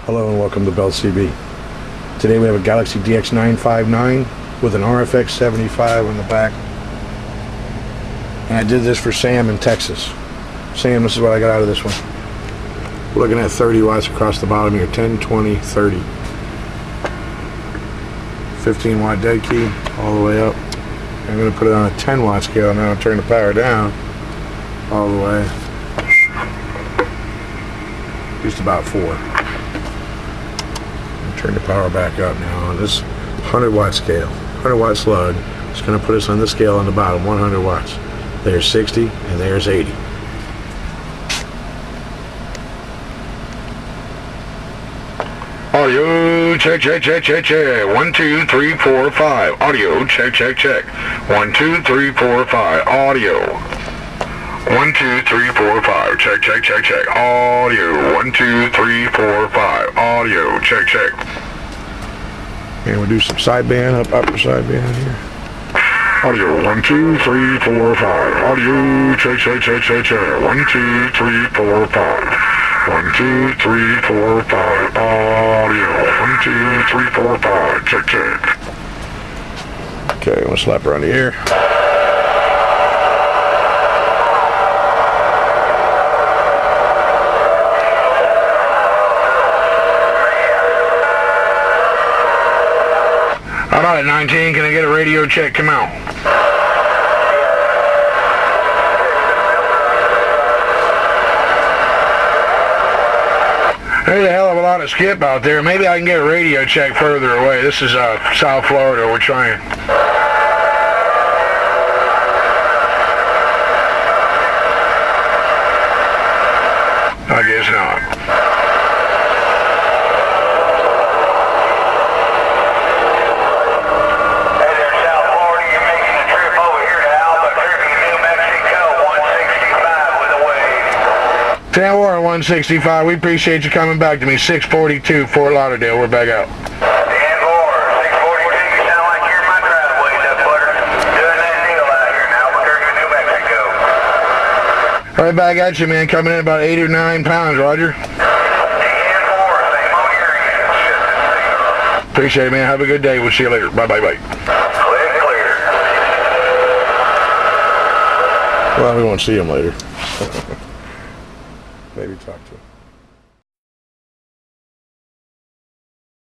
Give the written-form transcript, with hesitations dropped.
Hello and welcome to Bell CB. Today we have a Galaxy DX-959 with an RFX 75 on the back. And I did this for Sam in Texas. Sam, this is what I got out of this one. We're looking at 30 watts across the bottom here. 10, 20, 30. 15 watt dead key all the way up. I'm going to put it on a 10 watt scale now and turn the power down all the way. Just about 4. Turn the power back up now on this 100 watt scale. 100 watt slug. It's going to put us on the scale on the bottom, 100 watts. There's 60 and there's 80. Audio check, check, check, check, check. 1, 2, 3, 4, 5. Audio check, check, check. 1, 2, 3, 4, 5. Audio. 1, 2, 3, 4, 5. Check, check, check, check. Audio. 1, 2, 3, 4, 5. Audio. Check, check. And we'll do some sideband, upper sideband here. Audio. 1, 2, 3, 4, 5. Audio. Check, check, check, check, check. 1, 2, 3, 4, 5. 1, 2, 3, 4, 5. Audio. 1, 2, 3, 4, 5. Check, check. Okay, I'm gonna slap her on the ear. Alright, 19, can I get a radio check? Come out. There's a hell of a lot of skip out there. Maybe I can get a radio check further away. This is South Florida. We're trying. I guess not. Town Warren 165, we appreciate you coming back to me. 642 Fort Lauderdale, we're back out. Dan Moore, 642, you sound like you're in my driveway, Duck Butter. Doing that deal out here in Albuquerque, New Mexico. Right back at you, man. Coming in about 8 or 9 pounds, Roger. Dan Moore, same on your end. Appreciate it, man. Have a good day. We'll see you later. Bye. Clear. Well, we won't see him later. Maybe talk to him.